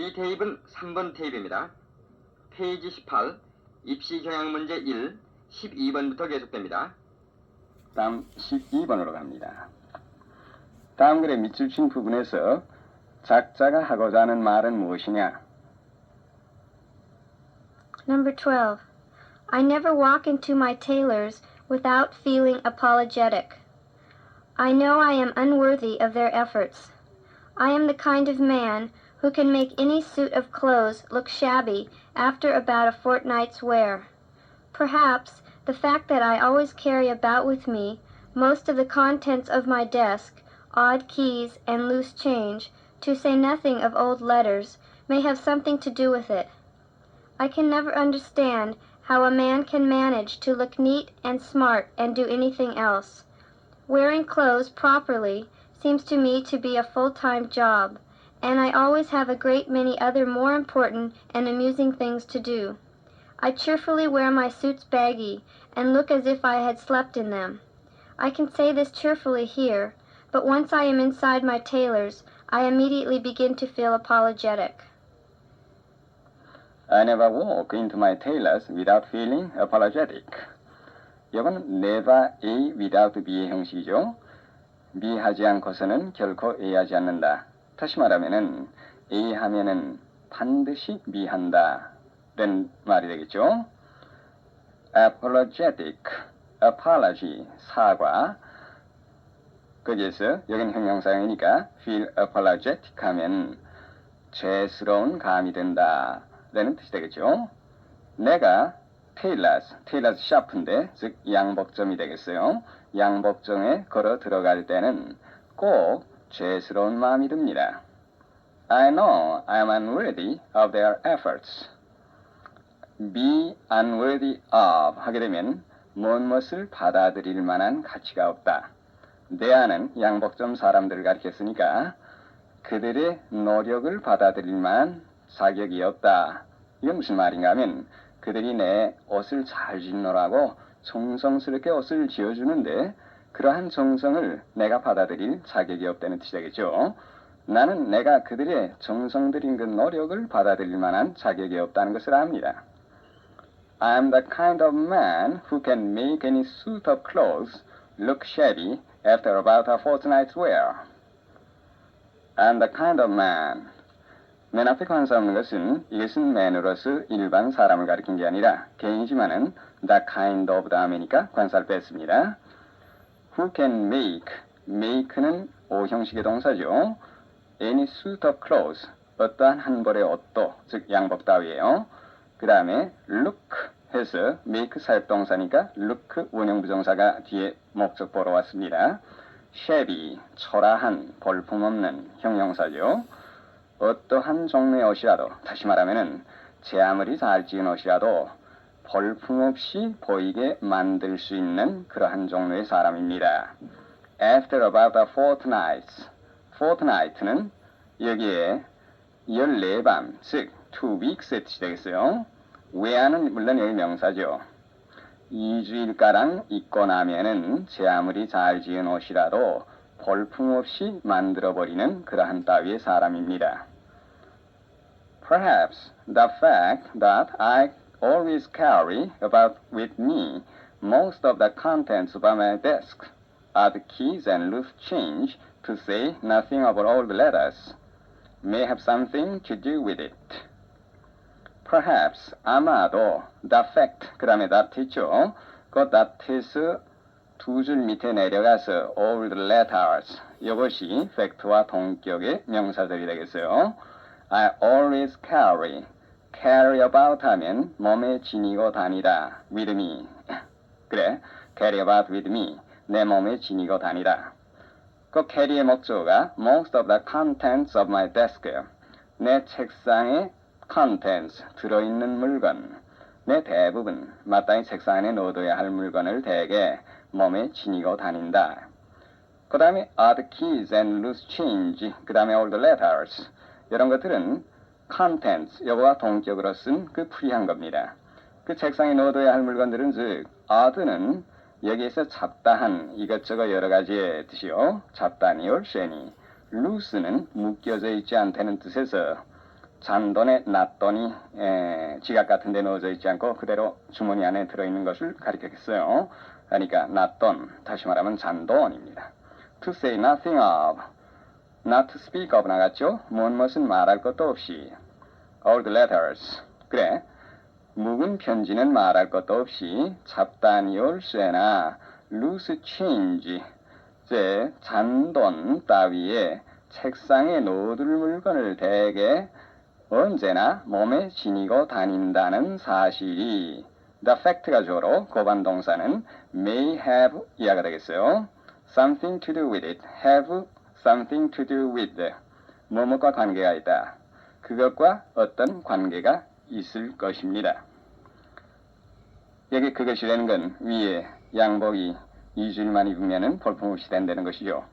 이 대입은 3번 대입입니다. 페이지 18, 입시 경향 문제 1, 12번부터 계속됩니다. 다음 12번으로 갑니다. 다음 글의 밑줄 친 부분에서 작자가 하고자 하는 말은 무엇이냐? Number 12. I never walk into my tailor's without feeling apologetic. I know I am unworthy of their efforts. I am the kind of man who can make any suit of clothes look shabby after about a fortnight's wear. Perhaps the fact that I always carry about with me most of the contents of my desk, odd keys and loose change, to say nothing of old letters, may have something to do with it. I can never understand how a man can manage to look neat and smart and do anything else. Wearing clothes properly seems to me to be a full-time job, and I always have a great many other more important and amusing things to do. I cheerfully wear my suits baggy and look as if I had slept in them. I can say this cheerfully here, but once I am inside my tailor's, I immediately begin to feel apologetic. I never walk into my tailor's without feeling apologetic. 이건 never a without be의 형식이죠. be 하지 않고서는 결코 a 하지 않는다. 다시 말하면은 a 하면은 반드시 be 한다. 는 말이 되겠죠. apologetic, apology, 사과. 거기에서 여긴 형용사형이니까 feel apologetic 하면 죄스러운 감이 된다. 라는 뜻이 되겠죠. 내가 테일러스 샵인데 즉 양복점이 되겠어요. 양복점에 걸어 들어갈 때는 꼭 죄스러운 마음이 듭니다. I know I am unworthy of their efforts. be unworthy of 하게 되면 무엇을 받아들일 만한 가치가 없다. 내 안은 양복점 사람들을 가리켰으니까 그들의 노력을 받아들일 만한 자격이 없다. 이게 무슨 말인가 하면 그들이 내 옷을 잘 짓노라고 정성스럽게 옷을 지어주는데 그러한 정성을 내가 받아들일 자격이 없다는 뜻이 되겠죠. 나는 내가 그들의 정성 들인 그 노력을 받아들일 만한 자격이 없다는 것을 압니다. I am the kind of man who can make any suit of clothes look shabby after about a fortnight's wear. I am the kind of man. 맨 앞에 관사 없는 것은 이것은 man으로서 일반 사람을 가리킨 게 아니라 개인이지만은 the kind of 다음이니까 관사를 뺐습니다. Who can make는 오형식의 동사죠. any suit of clothes, 어떠한 한 벌의 옷도, 즉 양복 따위예요. 그 다음에 look 해서 make 사역동사니까 look 원형부정사가 뒤에 목적보로 왔습니다. shabby, 초라한, 볼품없는 형용사죠. 어떠한 종류의 옷이라도, 다시 말하면은 제 아무리 잘 지은 옷이라도 볼품없이 보이게 만들 수 있는 그러한 종류의 사람입니다. After about a fortnight는 여기에 14밤, 즉 2weeks의 뜻이 되겠어요. wear는 물론 여기 명사죠. 2주일가량 입고 나면은 제 아무리 잘 지은 옷이라도 볼품없이 만들어버리는 그러한 따위의 사람입니다. Perhaps the fact that I always carry about with me most of the contents of my desk, odd keys and loose change, to say nothing of old letters, may have something to do with it. Perhaps, 아마도, the fact, 그 다음에 that 있죠. 그 that에서 두 줄 밑에 내려가서 old letters, 이것이 fact와 동격의 명사들이 되겠어요. I always carry about 하면 몸에 지니고 다니다, with me. 그래, carry about with me, 내 몸에 지니고 다니다. 그 carry의 목적어가 most of the contents of my desk, 내 책상에 contents, 들어있는 물건, 내 대부분, 마땅히 책상 안에 넣어둬야 할 물건을 대개 몸에 지니고 다닌다. 그 다음에 odd keys and loose change, 그 다음에 old letters, 이런 것들은 contents, 요거와 동격으로 쓴 그 풀이한 겁니다. 그 책상에 넣어둬야 할 물건들은 즉 odd는 여기에서 잡다한 이것저것 여러 가지의 뜻이요. 잡다니, 얼쉐니. loose는 묶여져 있지 않다는 뜻에서 잔돈에 놨더니 지갑 같은 데 넣어져 있지 않고 그대로 주머니 안에 들어있는 것을 가리켰어요. 그러니까 놨돈, 다시 말하면 잔돈입니다. To say nothing of, not to speak of 나갔죠? 무엇은 말할 것도 없이. Old letters, 그래. 묵은 편지는 말할 것도 없이 잡다니 올쇠나 loose change, 제 잔돈 따위에 책상에 놓을 물건을 대개 언제나 몸에 지니고 다닌다는 사실이 the fact가 주어로 고반동사는 may have 이하가 되겠어요. something to do with it, have something to do with 뭐뭐과 관계가 있다. 그것과 어떤 관계가 있을 것입니다. 여기 그것이라는 건 위에 양복이 2주일만 입으면 볼품없이 된다는 것이죠.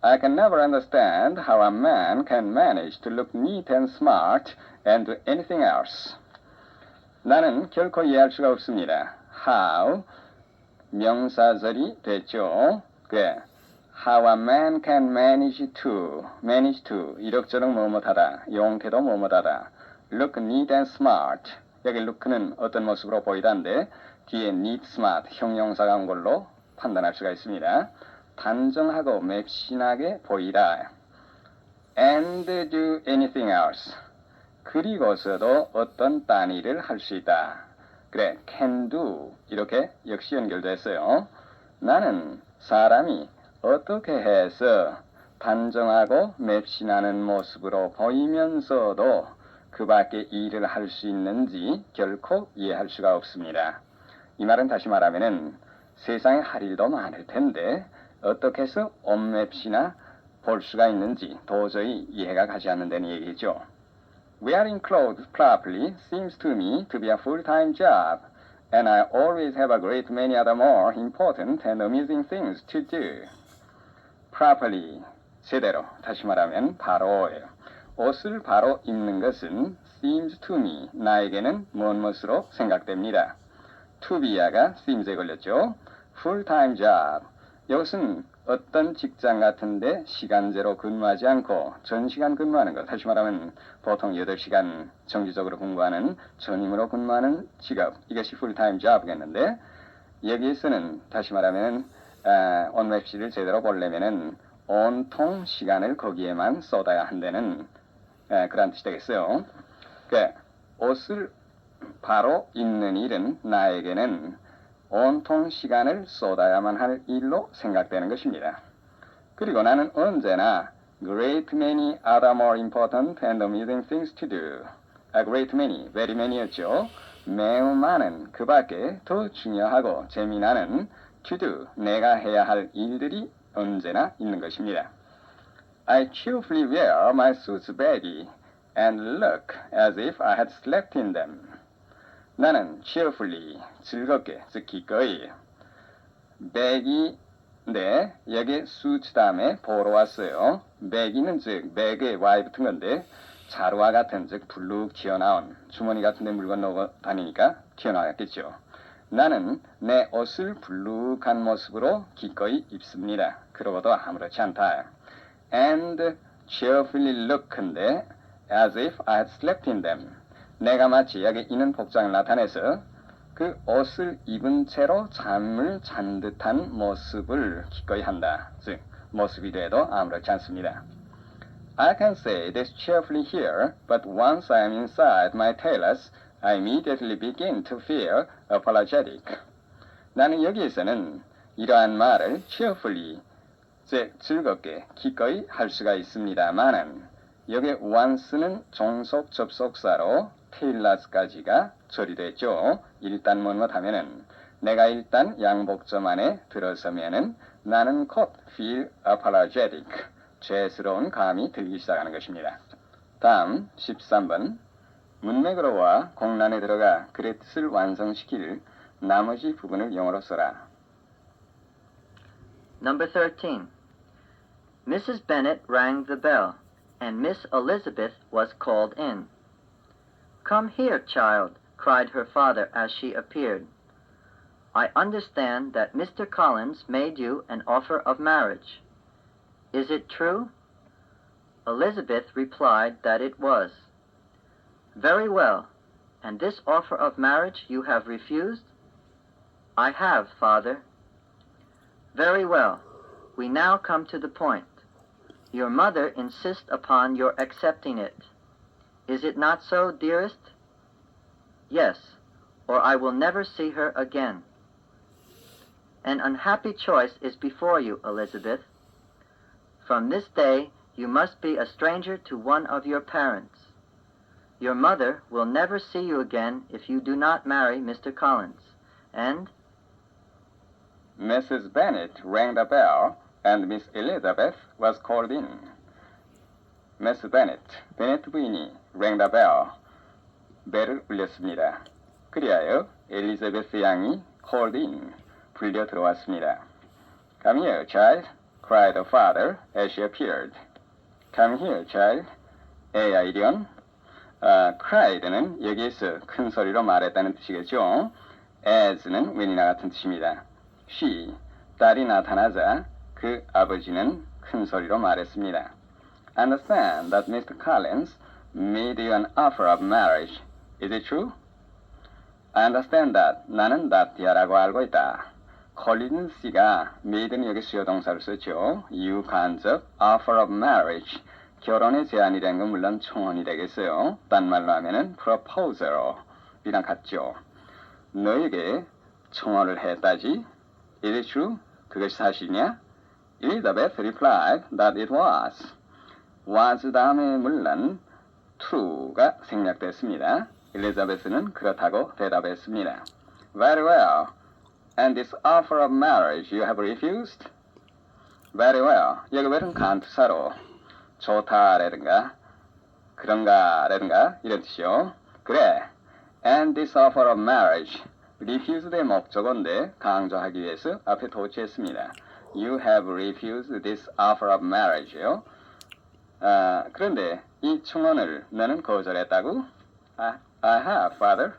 I can never understand how a man can manage to look neat and smart and do anything else. 나는 결코 이해할 수가 없습니다. How 명사절이 됐죠. 그래. How a man can manage to 이럭저럭 뭐뭐하다, 용케도 뭐뭐하다. Look neat and smart. 여기 look는 어떤 모습으로 보이다인데 뒤에 neat, smart 형용사가 온 걸로 판단할 수가 있습니다. 단정하고 맵신하게 보이다. And do anything else. 그리고서도 어떤 딴 일을 할 수 있다. 그래, can do 이렇게 역시 연결됐어요. 나는 사람이 어떻게 해서 단정하고 맵신하는 모습으로 보이면서도 그 밖에 일을 할 수 있는지 결코 이해할 수가 없습니다. 이 말은 다시 말하면은 세상에 할 일도 많을 텐데 어떻게 해서 옷맵시나 볼 수가 있는지 도저히 이해가 가지 않는다는 얘기죠. Wearing clothes properly seems to me to be a full-time job, and I always have a great many other more important and amusing things to do. Properly, 제대로, 다시 말하면 바로예요. 옷을 바로 입는 것은 seems to me, 나에게는 무엇으로 생각됩니다. to be가 seems에 걸렸죠. full-time job, 이것은 어떤 직장 같은데 시간제로 근무하지 않고 전시간 근무하는 것, 다시 말하면 보통 8시간 정기적으로 근무하는 전임으로 근무하는 직업, 이것이 풀타임 잡이겠는데 여기에서는 다시 말하면 온맵시를 제대로 보려면은 온통 시간을 거기에만 쏟아야 한다는 그런 뜻이 되겠어요. 그러니까 옷을 바로 입는 일은 나에게는 온통 시간을 쏟아야만 할 일로 생각되는 것입니다. 그리고 나는 언제나 great many other more important and amusing things to do. A great many, very many였죠. 매우 많은 그 밖에 더 중요하고 재미나는 to do, 내가 해야 할 일들이 언제나 있는 것입니다. I cheerfully wear my suits baggy and look as if I had slept in them. 나는 cheerfully, 즐겁게, 즉 기꺼이 baggy인데 여기 suit 다음에 보러 왔어요. baggy는 즉 bag에 y 붙은 건데 자루와 같은 즉 불룩 튀어나온 주머니 같은 데 물건 넣고 다니니까 튀어나왔겠죠. 나는 내 옷을 불룩한 모습으로 기꺼이 입습니다. 그러고도 아무렇지 않다. And cheerfully look인데 as if I had slept in them. 내가 마치 여기 있는 복장을 나타내서 그 옷을 입은 채로 잠을 잔 듯한 모습을 기꺼이 한다. 즉 모습이 돼도 아무렇지 않습니다. I can say this cheerfully here, but once I am inside my tailors, I immediately begin to feel apologetic. 나는 여기에서는 이러한 말을 cheerfully, 즉 즐겁게, 기꺼이 할 수가 있습니다만은 여기 once는 종속 접속사로 테일러스까지가 처리됐죠. 일단 뭐하면은 내가 일단 양복점 안에 들어서면은 나는 곧 feel apologetic, 죄스러운 감이 들기 시작하는 것입니다. 다음 13번 문맥으로와 공란에 들어가 글의 뜻을 완성시킬 나머지 부분을 영어로 써라. Number 13. Mrs. Bennet rang the bell, and Miss Elizabeth was called in. Come here, child, cried her father as she appeared. I understand that Mr. Collins made you an offer of marriage. Is it true? Elizabeth replied that it was. Very well. And this offer of marriage you have refused? I have, Father. Very well. We now come to the point. Your mother insists upon your accepting it. Is it not so, dearest? Yes, or I will never see her again. An unhappy choice is before you, Elizabeth. From this day, you must be a stranger to one of your parents. Your mother will never see you again if you do not marry Mr. Collins, and Mrs. Bennet rang the bell, and Miss Elizabeth was called in. Miss Bennet, 베네트 부인이 rang the bell, 벨을 울렸습니다. 그리하여 엘리자베스 양이 called in, 불려 들어왔습니다. Come here, child, cried the father as she appeared. Come here, child. 애야 이리온. cried는 여기에서 큰 소리로 말했다는 뜻이겠죠. as는 when이나 같은 뜻입니다. she, 딸이 나타나자 그 아버지는 큰 소리로 말했습니다. Understand that Mr. Collins made you an offer of marriage. Is it true? I understand that. 나는 that이라고 알고 있다. 콜린스 씨가 made는 여기 수요동사를 썼죠. you 간접 offer of marriage. 결혼의 제안이라는 건 물론 청혼이 되겠어요. 딴 말로 하면은 proposal이랑 같죠. 너에게 청혼을 했다지? Is it true? 그것이 사실이냐? Elizabeth replied that it was. was 다음에 물론 true가 생략됐습니다. 엘리자베스는 그렇다고 대답했습니다. Very well. And this offer of marriage you have refused? Very well. 여기 왜는 간투사로 좋다라든가 그런가라든가 이런 뜻이요. 그래. And this offer of marriage. refused의 목적어인데 강조하기 위해서 앞에 도치했습니다. You have refused this offer of marriage요. 그런데 이 청혼을 너는 거절했다고? I have, father.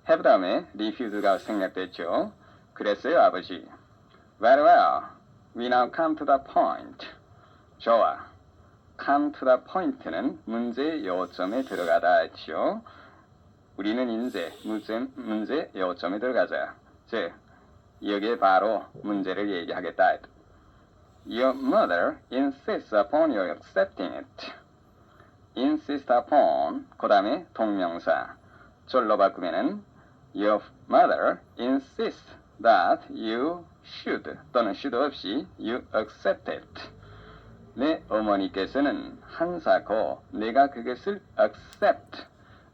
have 다음에 refuse가 생략됐죠. 그랬어요, 아버지. Very well. We now come to the point. 좋아. come to the point는 문제의 요점에 들어가다 했죠. 우리는 이제 문제 요점에 들어가자. 즉, 여기에 바로 문제를 얘기하겠다. Your mother insists upon your accepting it. insist upon, 그 다음에 동명사. 절로 바꾸면은 Your mother insists that you should 또는 should 없이 you accept it. 내 어머니께서는 한사코 내가 그것을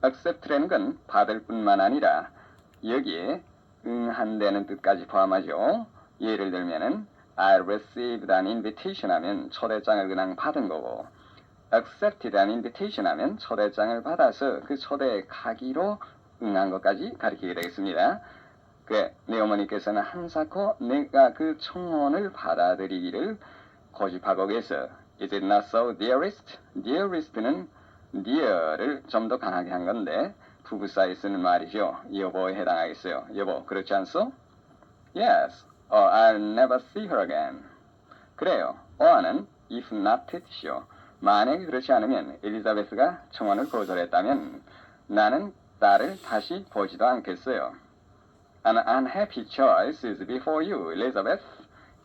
accept라는 건 받을 뿐만 아니라 여기에 응한다는 뜻까지 포함하죠. 예를 들면은 I received an invitation 하면 초대장을 그냥 받은 거고 accepted an invitation 하면 초대장을 받아서 그 초대에 가기로 응한 것까지 가리키게 되겠습니다. 내 어머니께서는 한사코 내가 그 청혼을 받아들이기를 고집하고 계서 Is it not so, dearest? dearest는 dear를 좀 더 강하게 한 건데 부부 사이에 쓰는 말이죠. 여보에 해당하겠어요. 여보, 그렇지 않소? Yes, or I'll never see her again. 그래요. or는 if not 뜻이요. 만약에 그렇지 않으면 엘리자베스가 청혼을 거절했다면 나는 딸을 다시 보지도 않겠어요. An unhappy choice is before you, Elizabeth.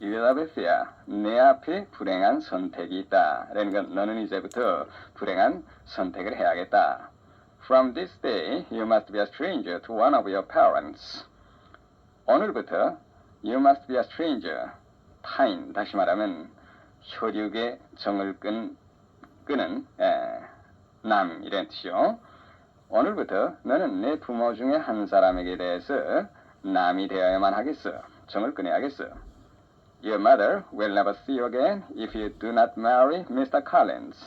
엘리자베스야, 내 앞에 불행한 선택이 있다. 라는 건 너는 이제부터 불행한 선택을 해야겠다. From this day, you must be a stranger to one of your parents. 오늘부터 you must be a stranger. 타인, 다시 말하면 혈육의 정을 끄는 남 이런 뜻이요. 오늘부터 너는 내 부모 중에 한 사람에게 대해서 남이 되어야만 하겠어. 정을 끊어야겠어. Your mother will never see you again if you do not marry Mr. Collins.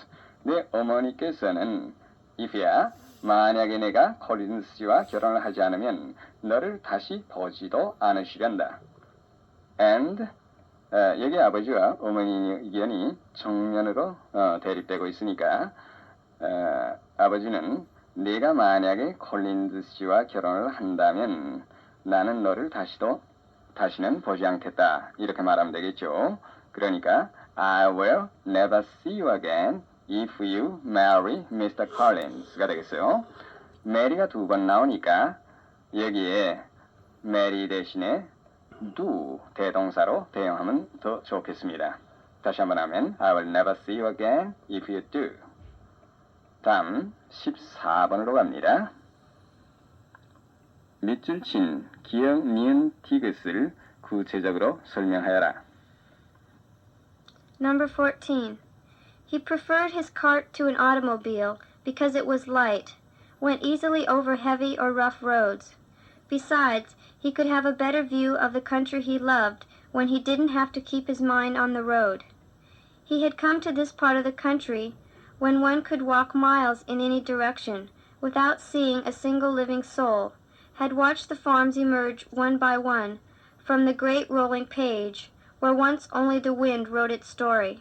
내 어머니께서는 if야 만약에 내가 콜린스 씨와 결혼을 하지 않으면 너를 다시 보지도 않으시련다. And 여기 아버지와 어머니 의견이 정면으로 대립되고 있으니까 아버지는 네가 만약에 콜린스 씨와 결혼을 한다면 나는 너를 다시는 보지 않겠다. 이렇게 말하면 되겠죠. 그러니까 I will never see you again if you marry Mr. Collins가 되겠어요. mary가 두 번 나오니까 여기에 marry 대신에 do 대동사로 대용하면 더 좋겠습니다. 다시 한번 하면 I will never see you again if you do. 다음 14번으로 갑니다. 밑줄 친 기역, 니은, 디귿을 구체적으로 설명하여라. Number 14. He preferred his cart to an automobile because it was light, went easily over heavy or rough roads. Besides, he could have a better view of the country he loved when he didn't have to keep his mind on the road. He had come to this part of the country when one could walk miles in any direction without seeing a single living soul, had watched the farms emerge one by one from the great rolling page where once only the wind wrote its story.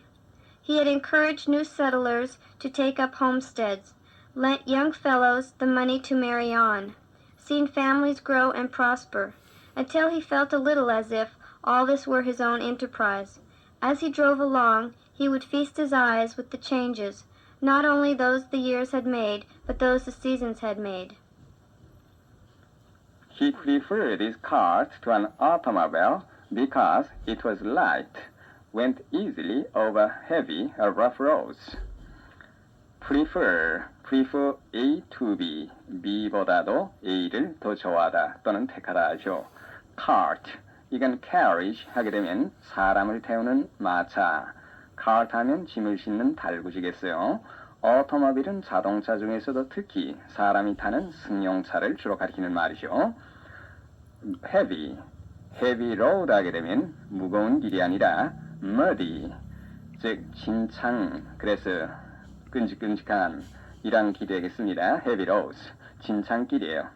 He had encouraged new settlers to take up homesteads, lent young fellows the money to marry on, seen families grow and prosper, until he felt a little as if all this were his own enterprise. As he drove along, he would feast his eyes with the changes, not only those the years had made, but those the seasons had made. He preferred his cart to an automobile because it was light, went easily over heavy or rough roads. prefer A to B, B보다도 A를 더 좋아하다 또는 택하다 하죠. cart, 이건 carriage 하게 되면 사람을 태우는 마차, cart 하면 짐을 싣는 달구지겠어요. 오토모빌은 자동차 중에서도 특히 사람이 타는 승용차를 주로 가리키는 말이죠. heavy road 하게 되면 무거운 길이 아니라 muddy, 즉 진창, 그래서 끈적끈적한 이런 길이 되겠습니다. heavy roads, 진창길이에요.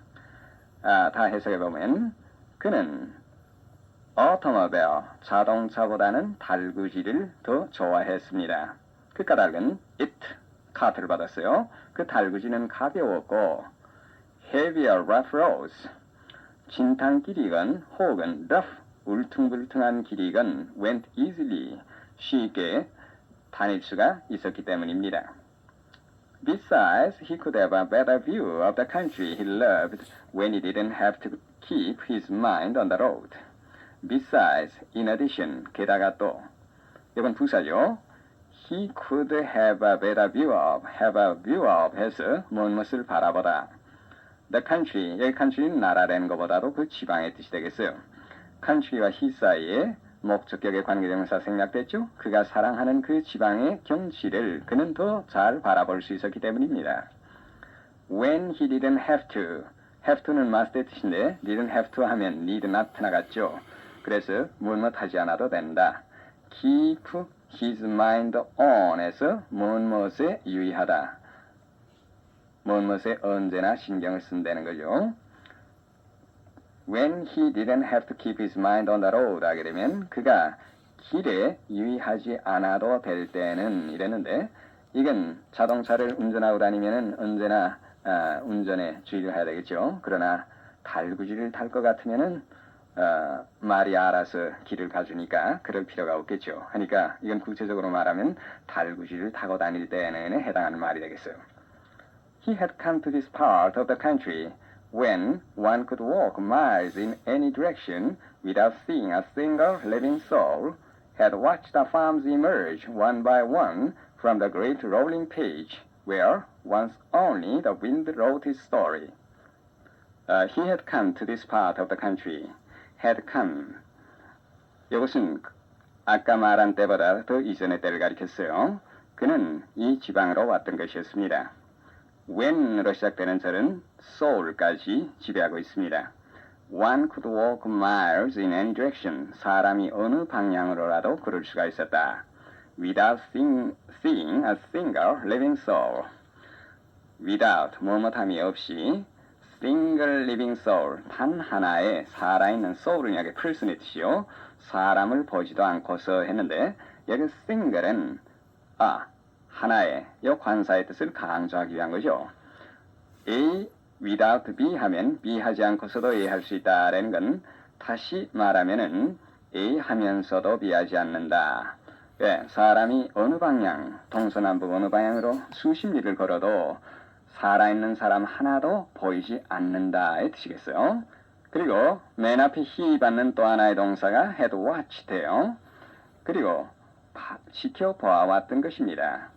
다 해석해 보면 그는 오토모빌, 자동차보다는 달구지를 더 좋아했습니다. 그 까닭은 it, 카트를 받았어요. 그 달구지는 가벼웠고 heavier rough roads, 진탕길이건 혹은 rough, 울퉁불퉁한 길이건 went easily, 쉽게 다닐 수가 있었기 때문입니다. Besides, he could have a better view of the country he loved when he didn't have to keep his mind on the road. Besides, in addition, 게다가 또, 이건 부사죠. He could have a better view of, 해서 무엇을 바라보다. The country, 여기 country는 나라라는 것보다도 그 지방의 뜻이 되겠어요. country와 he 사이에 목적격의 관계대명사 생략됐죠. 그가 사랑하는 그 지방의 경치를 그는 더 잘 바라볼 수 있었기 때문입니다. When he didn't have to는 must의 뜻인데 didn't have to 하면 need not 나갔죠. 그래서 무엇 하지 않아도 된다. Keep his mind on에서 무엇에 유의하다. 무엇에 언제나 신경을 쓴다는 거죠. When he didn't have to keep his mind on the road 하게 되면 그가 길에 유의하지 않아도 될 때는 이랬는데 이건 자동차를 운전하고 다니면은 언제나 운전에 주의를 해야 되겠죠. 그러나 달구지를 탈 것 같으면은 말이 알아서 길을 가주니까 그럴 필요가 없겠죠. 그러니까 이건 구체적으로 말하면 달구지를 타고 다닐 때는 해당하는 말이 되겠어요. He had come to this part of the country when one could walk miles in any direction without seeing a single living soul, had watched the farms emerge one by one from the great rolling page where once only the wind wrote his story. He had come to this part of the country. had come. 이것은 아까 말한 때보다 더 이전의 때를 가리켰어요. 그는 이 지방으로 왔던 것이었습니다. when으로 시작되는 절은 soul까지 지배하고 있습니다. One could walk miles in any direction. 사람이 어느 방향으로라도 걸을 수가 있었다. Without seeing a single living soul. Without, 뭐뭐함이 없이 single living soul, 단 하나의 살아있는 soul은 여기 person의 뜻이요. 사람을 보지도 않고서 했는데 여기 single은 하나의 이 관사의 뜻을 강조하기 위한 거죠. A without B 하면 B 하지 않고서도 A 할 수 있다라는 건 다시 말하면은 A 하면서도 B 하지 않는다. 예, 사람이 어느 방향, 동서남북 어느 방향으로 수십 리를 걸어도 살아있는 사람 하나도 보이지 않는다의 뜻이겠어요. 그리고 맨 앞에 he 받는 또 하나의 동사가 had watched예요. 그리고 지켜보아왔던 것입니다.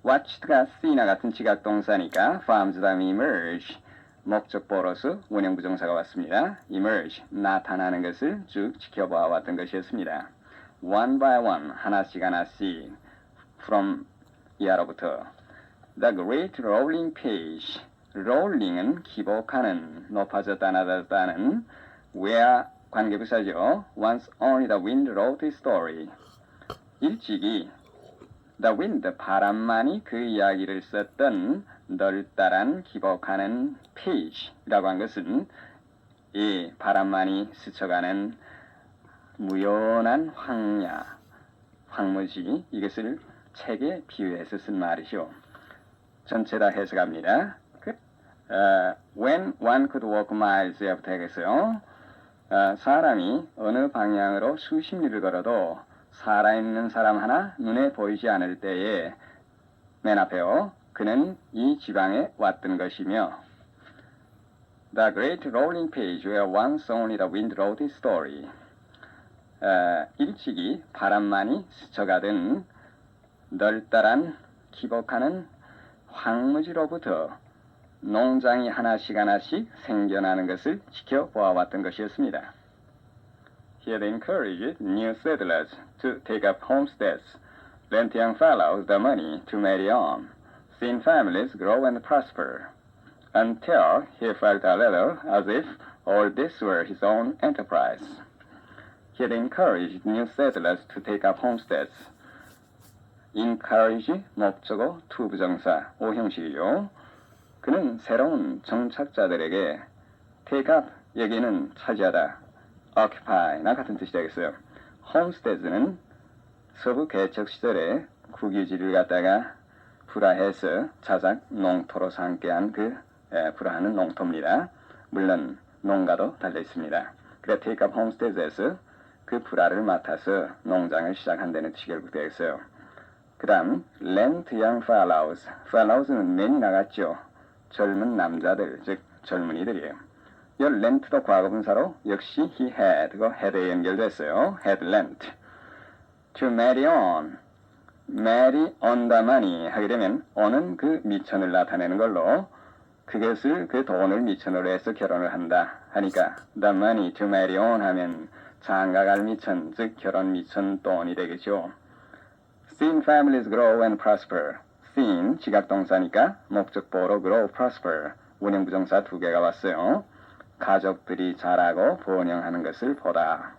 watched가 see나 같은 지각동사니까 farms 다음에 emerge, 목적보로서 원형부정사가 왔습니다. emerge, 나타나는 것을 쭉 지켜보아왔던 것이었습니다. one by one, 하나씩 하나씩 from 이하로부터 The great rolling page, rolling은 기복하는, 높아졌다 낮아졌다는 where 관계부사죠. Once only the wind wrote his story. 일찍이 The wind, 바람만이 그 이야기를 썼던 널따란 기복하는 page라고 한 것은 이 바람만이 스쳐가는 무연한 황야, 황무지, 이것을 책에 비유해서 쓴 말이죠. 전체 다 해석합니다. When one could walk miles부터 해겠어요. 사람이 어느 방향으로 수십 리를 걸어도 살아있는 사람 하나 눈에 보이지 않을 때에 맨 앞에요. 그는 이 지방에 왔던 것이며 The great rolling page where once only the wind wrote his story. 일찍이 바람만이 스쳐가던 널따란 기복하는 황무지로부터 농장이 하나씩 하나씩 생겨나는 것을 지켜보아왔던 것이었습니다. He had encouraged new settlers to take up homesteads, lent young fellows the money to marry on, seen families grow and prosper, until he felt a little as if all this were his own enterprise. He had encouraged new settlers to take up homesteads. encourage, 목적어, 투부정사, 오형식이죠. 그는 새로운 정착자들에게 take up, 여기는 차지하다, occupy나 같은 뜻이 되겠어요. homesteads는 서부 개척 시절에 국유지를 갖다가 불화해서 자작 농토로 삼게한 불화하는 농토입니다. 물론 농가도 달려 있습니다. 그래 take up homesteads에서 그 불화를 맡아서 농장을 시작한다는 뜻이 결국 되겠어요. 그 다음 lent young fellows, fellows는 맨이 나갔죠. 젊은 남자들, 즉 젊은이들이에요. 이 lent도 과거분사로 역시 he had, 그 had에 연결됐어요. had lent. to marry on, marry on the money 하게 되면 on은 그 미천을 나타내는 걸로 그것을 그 돈을 미천으로 해서 결혼을 한다 하니까 the money to marry on 하면 장가갈 미천, 즉 결혼 미천 돈이 되겠죠. Seen families grow and prosper. Seen 지각동사니까 목적보로 grow, prosper 원형부정사 두 개가 왔어요. 가족들이 자라고 번영하는 것을 보다.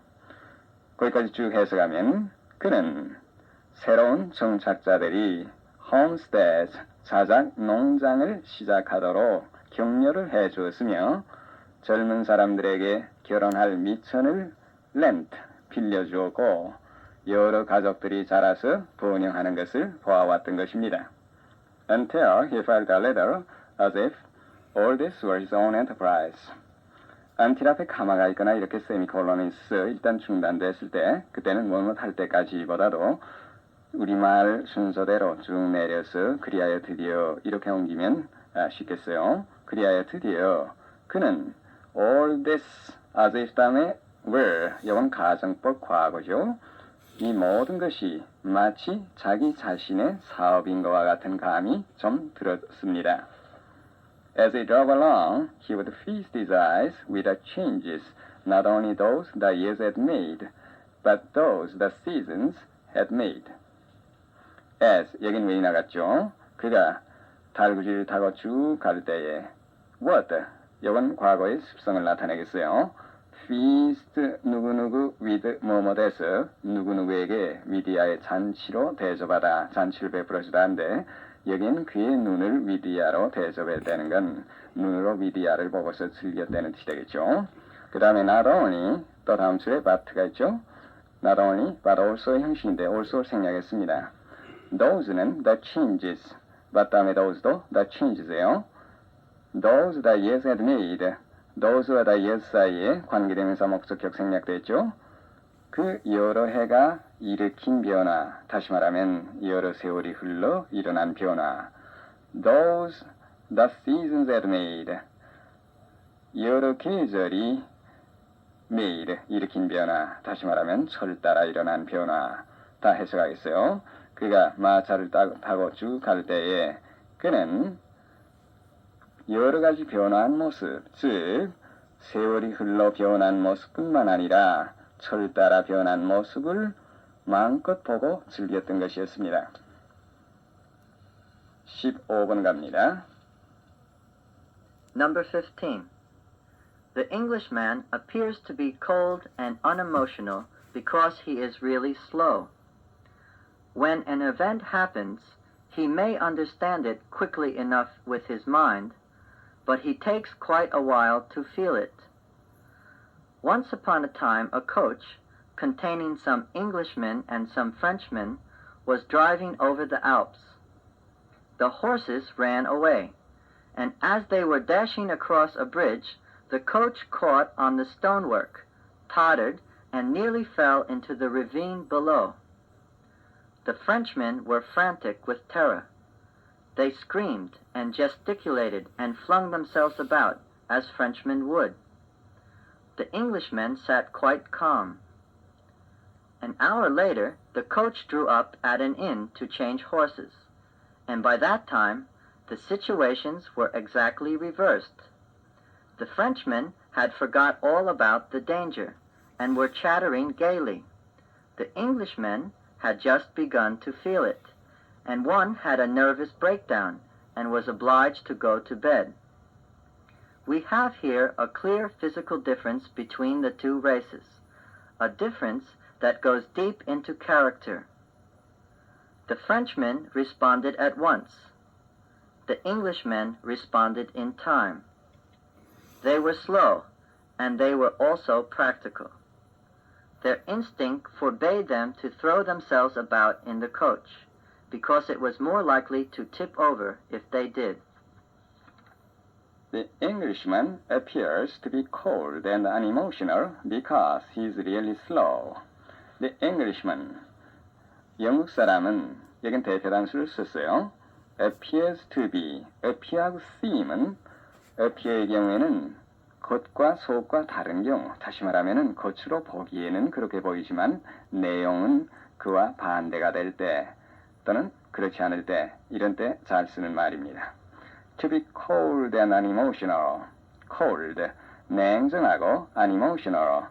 거기까지 쭉 해석하면 그는 새로운 정착자들이 homesteads, 자작 농장을 시작하도록 격려를 해주었으며 젊은 사람들에게 결혼할 미천을 lent, 빌려주었고 여러 가족들이 자라서 번영하는 것을 보아왔던 것입니다. Until he felt a little as if all this were his own enterprise. until 앞에 가마가 있거나 이렇게 세미콜론이 있어 일단 중단됐을 때 그때는 뭐뭐 할 때까지보다도 우리말 순서대로 쭉 내려서 그리하여 드디어 이렇게 옮기면 쉽겠어요. 그리하여 드디어 그는 all this as if 다음에 were 이건 가정법 과거죠. 이 모든 것이 마치 자기 자신의 사업인 것과 같은 감이 좀 들었습니다. As he drove along, he would feast his eyes with the changes, not only those the years had made, but those the seasons had made. As, 여긴 왜 나갔죠? 그가 달구지를 타고 쭉 갈 때에 what, 이건 과거의 습성을 나타내겠어요. feast, 누구누구 with 뭐뭐돼서 누구누구에게 위디아의 잔치로 대접하다, 잔치를 베풀어주다 한데 여기는 그의 눈을 위디아로 대접했다는 건 눈으로 위디아를 보고서 즐겼다는 뜻이 되겠죠. 그 다음에 not only, 또 다음 줄에 but가 있죠. not only, but also의 형식인데 also 생략했습니다. those는 the changes, but 다음에 those도 the changes예요. those the years had made, those와 the years 사이에 관계대명사 목적격 생략됐죠. 그 여러 해가 일으킨 변화, 다시 말하면 여러 세월이 흘러 일어난 변화. Those the seasons had made. 여러 계절이 made, 일으킨 변화, 다시 말하면 철 따라 일어난 변화. 다 해석하겠어요. 그가 마차를 타고 쭉 갈 때에 그는 여러 가지 변화한 모습, 즉 세월이 흘러 변한 모습뿐만 아니라 철 따라 변한 모습을 마음껏 보고 즐겼던 것이었습니다. 15번 갑니다. Number 15. The Englishman appears to be cold and unemotional because he is really slow. When an event happens, he may understand it quickly enough with his mind, but he takes quite a while to feel it. Once upon a time, a coach, containing some Englishmen and some Frenchmen, was driving over the Alps. The horses ran away, and as they were dashing across a bridge, the coach caught on the stonework, tottered, and nearly fell into the ravine below. The Frenchmen were frantic with terror. They screamed and gesticulated and flung themselves about, as Frenchmen would. The Englishmen sat quite calm. An hour later, the coach drew up at an inn to change horses, and by that time, the situations were exactly reversed. The Frenchmen had forgot all about the danger, and were chattering gaily. The Englishmen had just begun to feel it, and one had a nervous breakdown, and was obliged to go to bed. We have here a clear physical difference between the two races, a difference that goes deep into character. The Frenchmen responded at once. The Englishmen responded in time. They were slow, and they were also practical. Their instinct forbade them to throw themselves about in the coach, because it was more likely to tip over if they did. The Englishman appears to be cold and unemotional because he is really slow. The Englishman, 영국 사람은 여긴 대표단수를 썼어요. appears to be, appear하고 seem은 appear의 경우에는 겉과 속과 다른 경우, 다시 말하면은 겉으로 보기에는 그렇게 보이지만 내용은 그와 반대가 될 때 또는 그렇지 않을 때, 이런 때 잘 쓰는 말입니다. To be cold and unemotional. cold, 냉정하고 unemotional,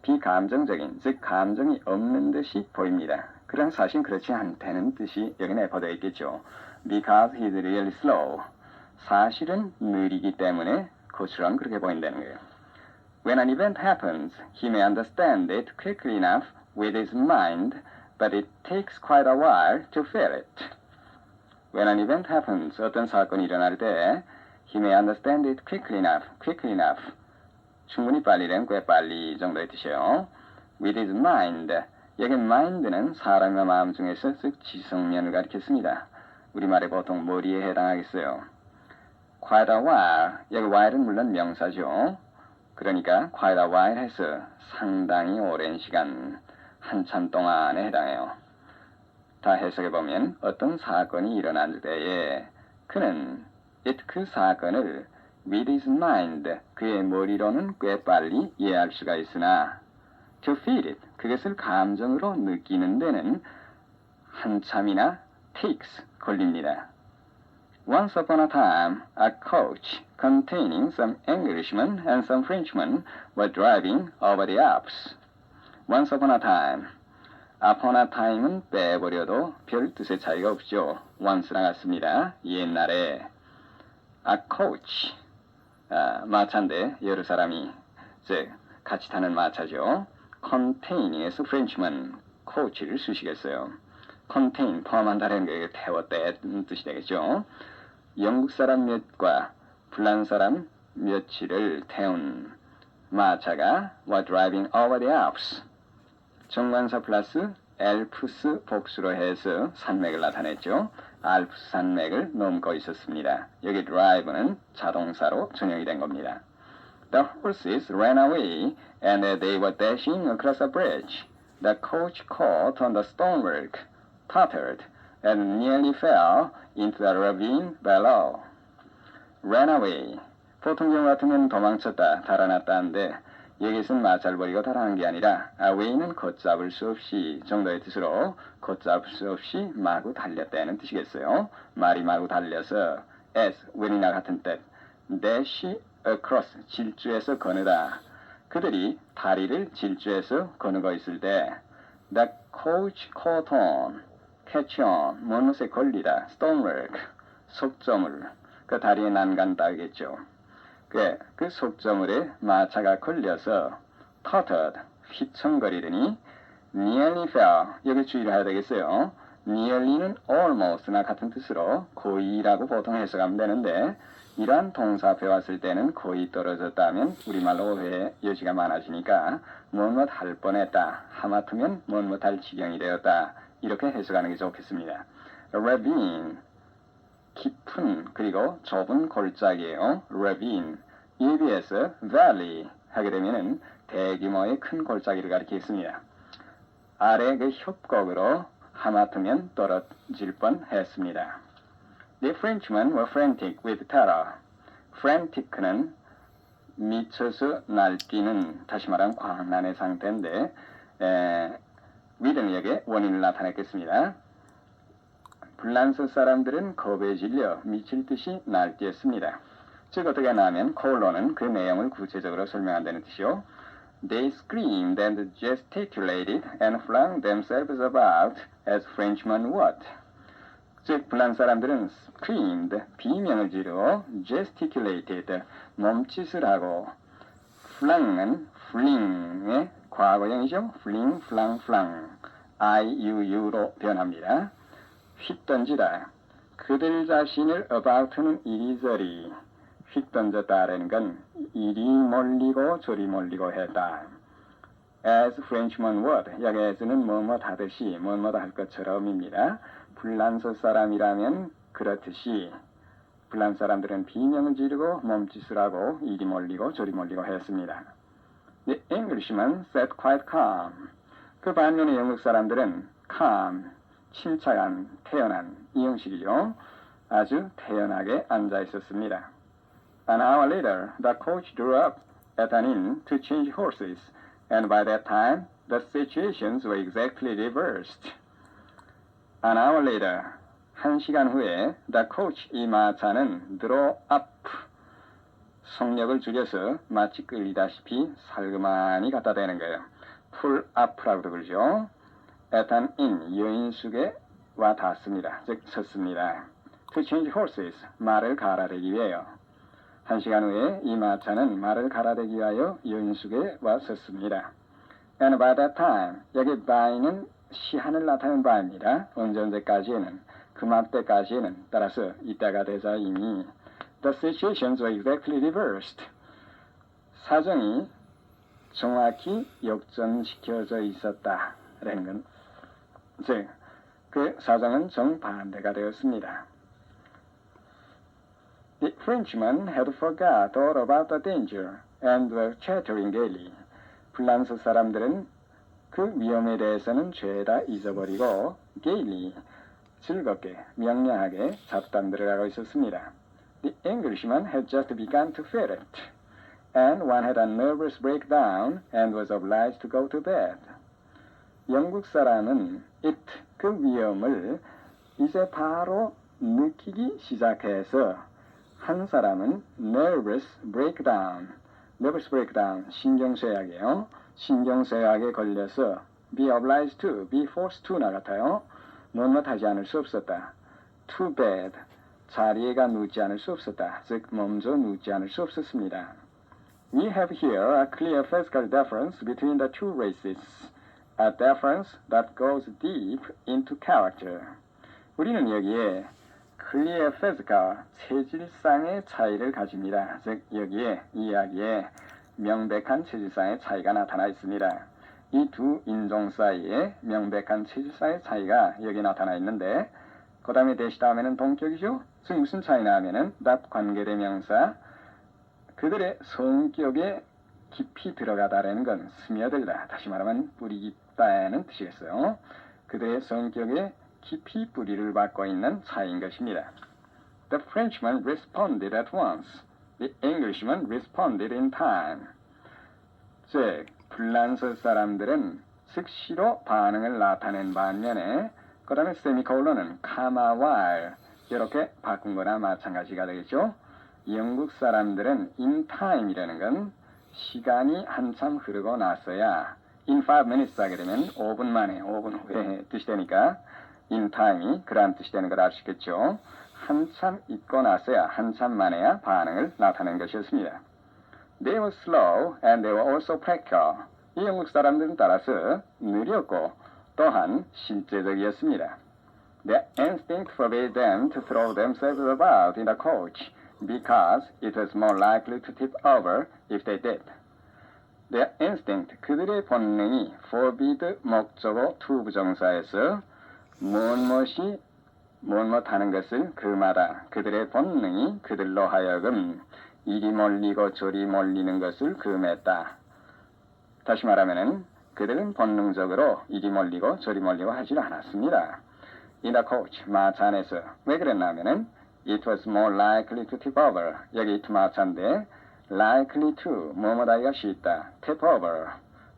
비감정적인, 즉 감정이 없는 듯이 보입니다. 그런 사실은 그렇지 않다는 뜻이 여기 내포되어 있겠죠. Because he's really slow. 사실은 느리기 때문에 그처럼 그렇게 보인다는 거예요. When an event happens, he may understand it quickly enough with his mind, but it takes quite a while to feel it. When an event happens, 어떤 사건이 일어날 때 he may understand it quickly enough. 충분히 빨리는 꽤 빨리 정도의 뜻이에요. With his mind. 여기 mind는 사람의 마음 중에서 즉 지성면을 가리켰습니다. 우리말에 보통 머리에 해당하겠어요. Quite a while. 여기 while은 물론 명사죠. 그러니까 quite a while 해서 상당히 오랜 시간, 한참 동안에 해당해요. 다 해석해보면 어떤 사건이 일어날 때에 그는 그 사건을 with his mind, 그의 머리로는 꽤 빨리 이해할 수가 있으나 to feel it, 그것을 감정으로 느끼는 데는 한참이나 takes, 걸립니다. Once upon a time, a coach containing some Englishmen and some Frenchmen were driving over the Alps. Once upon a time. upon a time은 빼버려도 별 뜻의 차이가 없죠. once랑 같습니다. 옛날에. a coach, 마차인데 여러 사람이 즉 같이 타는 마차죠. containings에서 Frenchman, coach를 쓰시겠어요. contain, 포함한다는 게 태웠다는 뜻이 되겠죠. 영국 사람 몇과 불란 사람 몇을 태운 마차가 were driving over the Alps. 정관사 플러스 엘프스 복수로 해서 산맥을 나타냈죠. 알프스 산맥을 넘고 있었습니다. 여기 drive는 자동사로 전용이 된 겁니다. The horses ran away and they were dashing across a bridge. The coach caught on the stonework, tottered, and nearly fell into the ravine below. Ran away. 보통 경우 같으면 도망쳤다, 달아났다 하는데 여기서는 마차를 버리고 달아난 게 아니라 away는 걷잡을 수 없이 정도의 뜻으로 걷잡을 수 없이 마구 달렸다는 뜻이겠어요. 말이 마구 달려서 as, when이나 같은 뜻. dash across, 질주해서 거느다. 그들이 다리를 질주해서 거느고 있을 때 the coach caught on, catch on, 무엇에 걸리다, stonework, 속저물, 그 다리에 난간 닿겠죠. 그 속저물에 마차가 걸려서 tottered, 휘청거리더니 nearly fell, 여기 주의를 해야 되겠어요. nearly는 almost나 같은 뜻으로 거의라고 보통 해석하면 되는데 이러한 동사 배웠을 때는 거의 떨어졌다면 우리말로 오해의 여지가 많아지니까 무엇 할 뻔했다, 하마터면 무엇 할 지경이 되었다 이렇게 해석하는 게 좋겠습니다. ravine, 깊은 그리고 좁은 골짜기예요. ravine. 이에 비해서 valley 하게 되면은 대규모의 큰 골짜기를 가리키겠습니다. 아래 그 협곡으로 하마터면 떨어질 뻔했습니다. The Frenchmen were frantic with terror. frantic는 미쳐서 날뛰는, 다시 말하면 광란의 상태인데 with는 여기에 원인을 나타냈겠습니다. 불란서 사람들은 겁에 질려 미칠 듯이 날뛰었습니다. 즉 어떻게 하냐면 콜론은 그 내용을 구체적으로 설명한다는 뜻이요. They screamed and gesticulated and flung themselves about as Frenchmen would. 즉 불란 사람들은 screamed, 비명을 지르고 gesticulated, 몸짓을 하고 flung는 fling의 과거형이죠. fling, flung, flung, iuu로 변합니다. 휙던지다. 그들 자신을 about는 이리저리 휙던졌다라는 건 이리 몰리고 저리 몰리고 했다. As Frenchmen would, 여기에서는 뭐뭐 하듯이 뭐뭐 할 것처럼입니다. 불란서 사람이라면 그렇듯이 불란 사람들은 비명을 지르고 몸짓을 하고 이리 몰리고 저리 몰리고 했습니다. The Englishman sat quite calm. 그 반면에 영국 사람들은 calm, 침착한, 태연한 이 형식이죠. 아주 태연하게 앉아 있었습니다. An hour later, the coach drew up at an inn to change horses, and by that time, the situations were exactly reversed. An hour later, 1시간 후에, the coach, 이 마차는 drew up, 속력을 줄여서 마치 끌리다시피 살그만히 갖다 대는 거예요. pull up라고도 그러죠. at an inn, 여인숙에 와 닿습니다. 즉 섰습니다. To change horses, 말을 갈아대기 위하여. 1시간 후에 이 마차는 말을 갈아대기 위하여 여인숙에 와 섰습니다. And by that time, 여기 by는 시한을 나타내는 바입니다. 언제까지에는, 그맘때까지에는, 따라서 이때가 되자 이미 The situations were exactly reversed. 사정이 정확히 역전시켜져 있었다. 라는 건, 즉, 그 사정은 정반대가 되었습니다. The Frenchmen had forgot all about the danger and were chattering gaily. 불란서 사람들은 그 위험에 대해서는 죄다 잊어버리고 gaily, 즐겁게, 명료하게 잡담들을 하고 있었습니다. The Englishman had just begun to feel it, and one had a nervous breakdown and was obliged to go to bed. 영국 사람은 it, 그 위험을 이제 바로 느끼기 시작해서 한 사람은 nervous breakdown, 신경쇠약이에요. 신경쇠약에 걸려서 be obliged to, be forced to나 같아요. 못하지 않을 수 없었다. too bad, 자리에가 눕지 않을 수 없었다. 즉 먼저 눕지 않을 수 없었습니다. We have here a clear physical difference between the two races, a difference that goes deep into character. 우리는 여기에 clear physical, 체질상의 차이를 가집니다. 즉 여기에 이 이야기에 명백한 체질상의 차이가 나타나 있습니다. 이 두 인종 사이에 명백한 체질상의 차이가 여기 나타나 있는데 그 다음에 대시 다음에는 동격이죠. 즉 무슨 차이나 하면은 that 관계대명사, 그들의 성격에 깊이 들어가다라는 건 스며들다, 다시 말하면 뿌리 있다는 뜻이겠어요. 그들의 성격에 깊이 뿌리를 받고 있는 차이인 것입니다. The Frenchman responded at once. The Englishman responded in time. 즉, 불란서 사람들은 즉시로 반응을 나타낸 반면에 그 다음에 세미콜론은 comma while 이렇게 바꾼 거나 마찬가지가 되겠죠. 영국 사람들은 in time이라는 건 시간이 한참 흐르고 나서야 in 5 minutes 하게 되면 5분 만에 5분 후에 뜻이 되니까 in time이 그러한 뜻이 되는 걸 아시겠죠. 한참 있고 나서야 한참 만에야 반응을 나타낸 것이었습니다. They were slow and they were also practical. 이 영국 사람들은 따라서 느렸고 또한 실제적이었습니다. Their instinct forbade them to throw themselves about in the coach because it was more likely to tip over if they did. Their instinct, 그들의 본능이 forbid 목적어 to 부정사에서 무엇이 무엇하는 것을 금하다. 그들의 본능이 그들로 하여금 이리 몰리고 저리 몰리는 것을 금했다. 다시 말하면은 그들은 본능적으로 이리 몰리고 저리 몰리고 하질 않았습니다. In the coach, 마차 안에서 왜 그랬냐면은 it was more likely to tip over. 여기 it 마차인데 likely to 뭐뭐다기가 쉽다. tip over,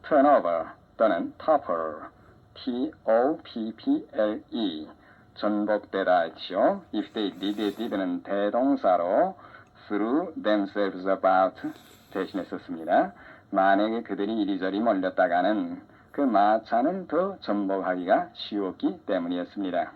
turn over 또는 topple, T-O-P-P-L-E 전복되다 했죠. If they did는 대동사로 threw themselves about 대신에 썼습니다. 만약에 그들이 이리저리 몰렸다가는 그 마차는 더 전복하기가 쉬웠기 때문이었습니다.